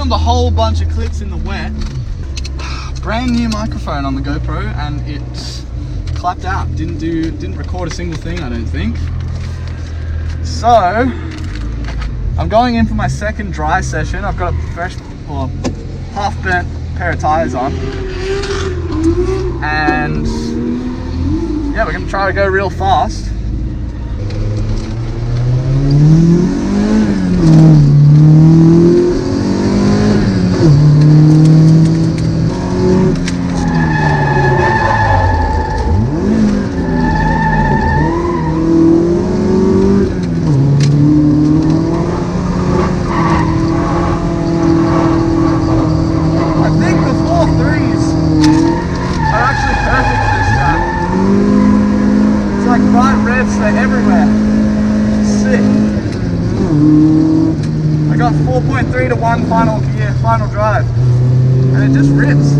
filmed a whole bunch of clips in the wet. Brand new microphone on the GoPro, and it clapped out. Didn't record a single thing, I don't think. So I'm going in for my second dry session. I've got a fresh, or half burnt pair of tires on, and yeah, we're gonna try to go real fast. Everywhere. Sick. I got 4.3 to 1 final gear, final drive, and it just rips.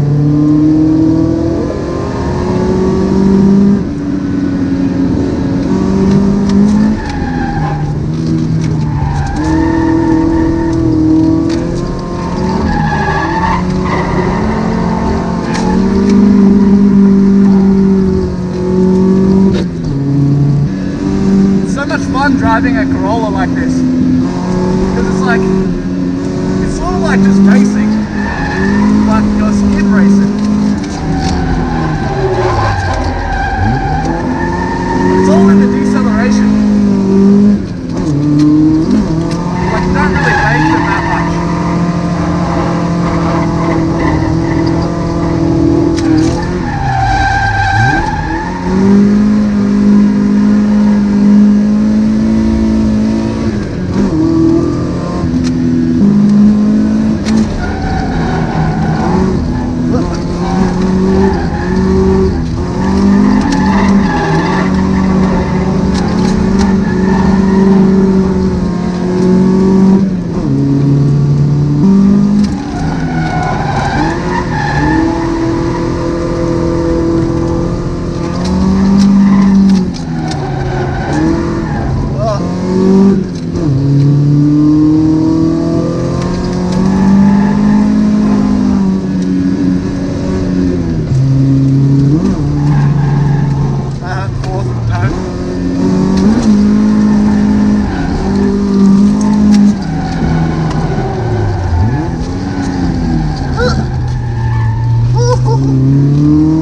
Driving a Corolla like this, because it's sort of like just racing, but you're skid racing. It's all in the deceleration. Like, you don't really make them that much.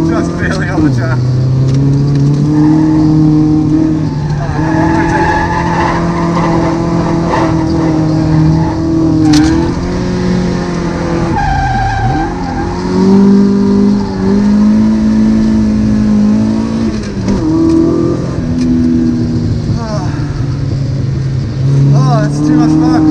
Just barely on the track. Oh, it's too much fun.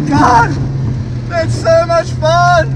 God, that's so much fun!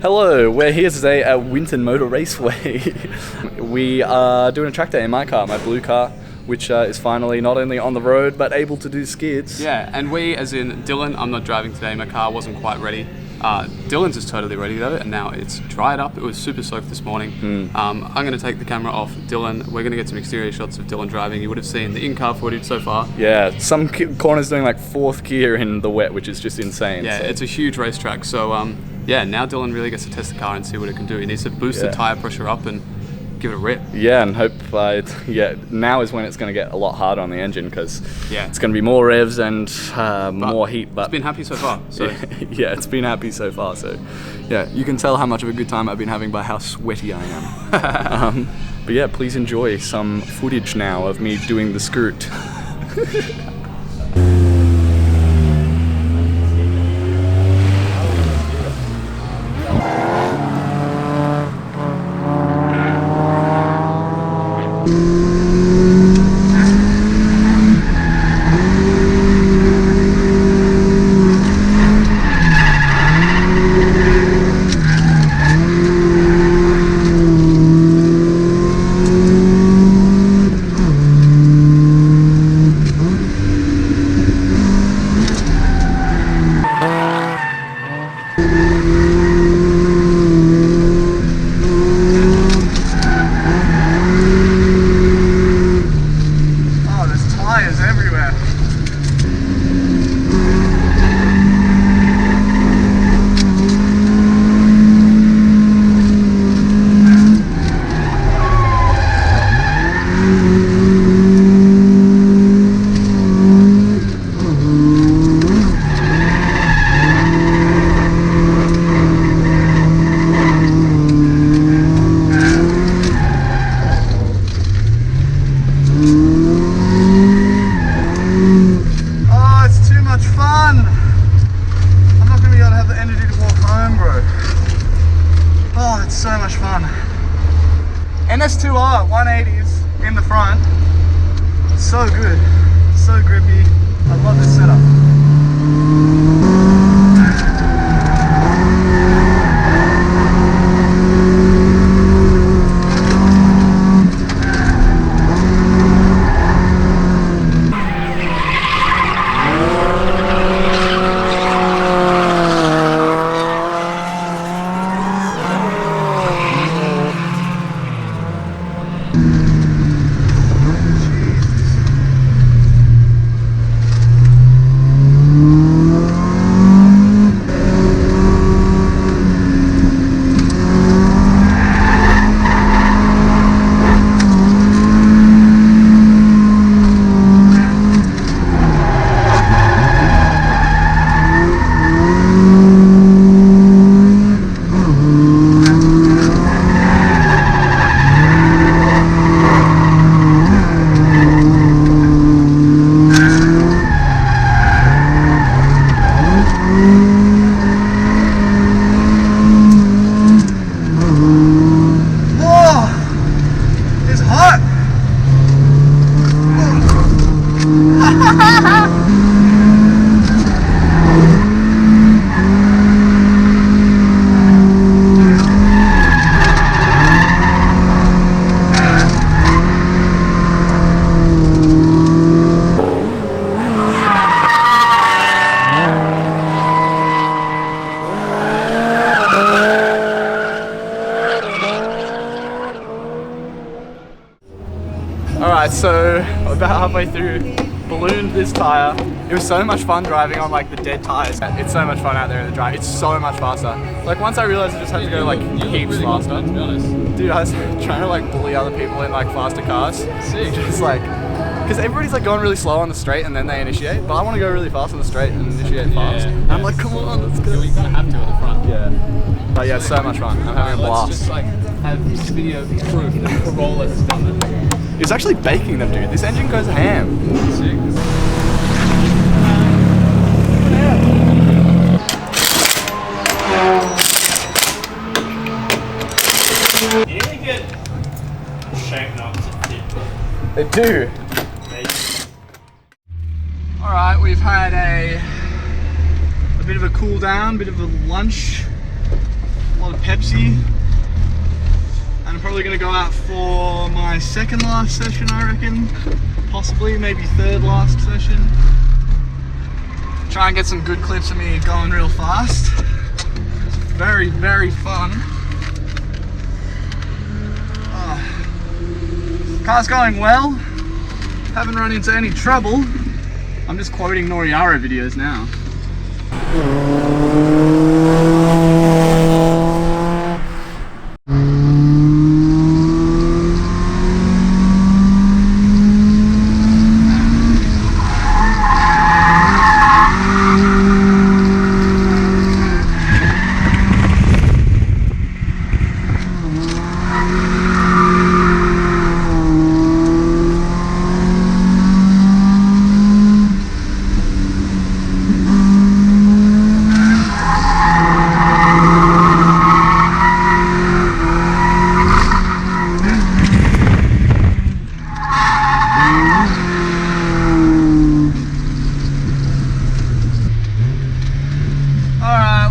Hello, we're here today at Winton Motor Raceway. We are doing a track day in my car, my blue car, which is finally not only on the road but able to do skids. Yeah, and we, as in Dylan, I'm not driving today, my car wasn't quite ready. Dylan's is totally ready though, and now it's dried up. It was super soaked this morning. I'm going to take the camera off Dylan. We're going to get some exterior shots of Dylan driving. You would have seen the in-car footage so far. Yeah, some corners doing like 4th gear in the wet, which is just insane. Yeah, so. It's a huge racetrack. So yeah, now Dylan really gets to test the car and see what it can do. He needs to boost the tyre pressure up and give it a rip. Yeah, and hope, now is when it's going to get a lot harder on the engine because it's going to be more revs and more heat. But it's been happy so far. So. Yeah, it's been happy so far. So yeah, you can tell how much of a good time I've been having by how sweaty I am. But yeah, please enjoy some footage now of me doing the scoot. So much fun. NS2R 180s in the front. So good. So grippy. I love this setup. Alright, so about halfway through, ballooned this tyre. It was so much fun driving on like the dead tyres. It's so much fun out there in the dry. It's so much faster. Like once I realised I just had to go like heaps faster. To be honest. Dude, I was trying to like bully other people in like faster cars. Sick. Just like, because everybody's like going really slow on the straight and then they initiate, but I want to go really fast on the straight and initiate fast. And I'm like, come on, let's go. You kind of have to at the front. Yeah. But yeah, it's so much fun. I'm having a blast. Let's just like have video proof that Corolla has done it. It's actually baking them, dude. This engine goes ham. Sick. You really get shape knobs that fit. They do. Alright, we've had a bit of a cool down, bit of a lunch. a lot of Pepsi. And I'm probably going to go out for my second last session, I reckon. Possibly, maybe third last session. Try and get some good clips of me going real fast. It's very, very fun. Car's going well. Haven't run into any trouble. I'm just quoting Noriaro videos now.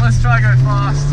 Let's try go fast.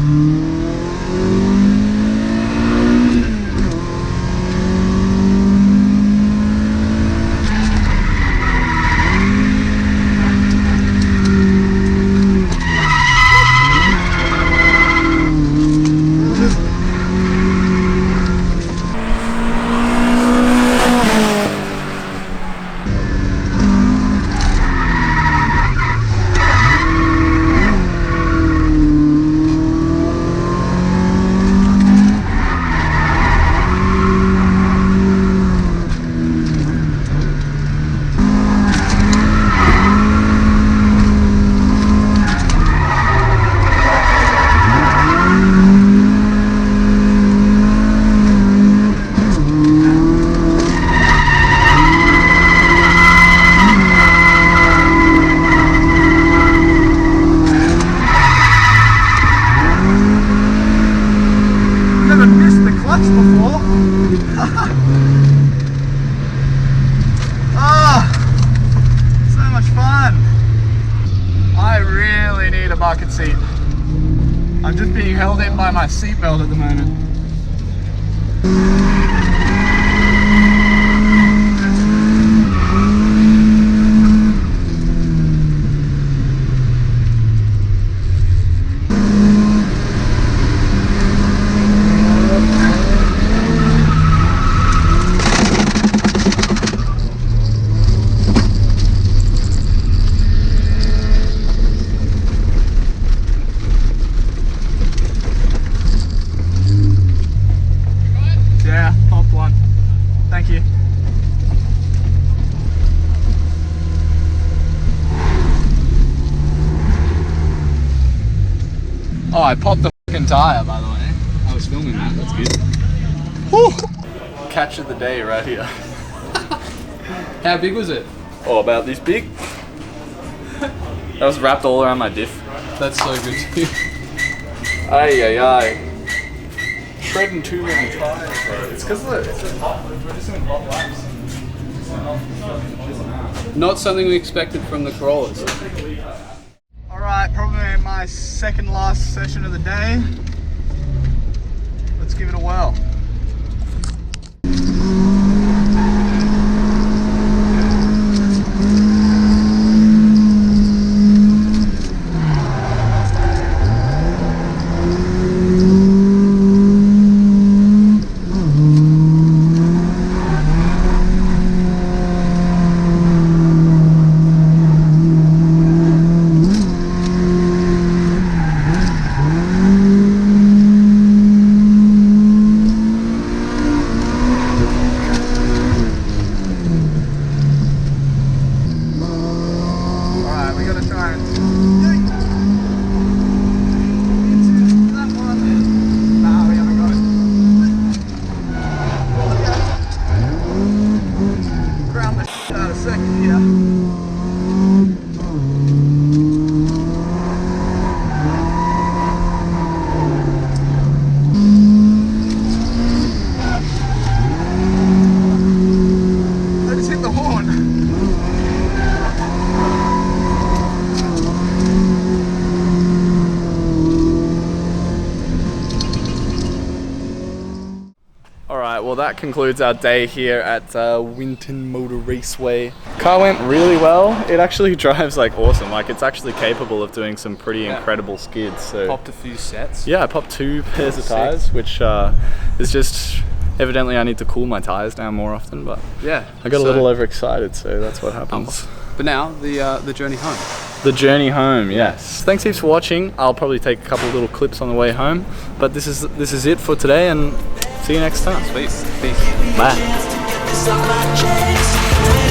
Never missed the clutch before. So much fun. I really need a bucket seat. I'm just being held in by my seatbelt at the moment. Thank you. Oh, I popped the fucking tire, by the way. I was filming that, that's good. Whew. Catch of the day right here. How big was it? Oh, about this big. That was wrapped all around my diff. That's so good to you. Ay, ay, ay. Shredding too many tires, bro. It's because we're just doing hot laps. Not something we expected from the crawlers. Alright, probably my second last session of the day. Let's give it a whirl. well, that concludes our day here at Winton Motor Raceway. Car went really well. It actually drives like awesome. Like it's actually capable of doing some pretty incredible skids. So Popped a few sets. yeah, I popped 2 pairs of tires, which is just evidently I need to cool my tires down more often. But Yeah. I got a little overexcited, so that's what happens. But now the journey home. The journey home, yes. Thanks heaps for watching. I'll probably take a couple little clips on the way home, but this is it for today, and see you next time. Peace. Peace. Bye. It's all about chase.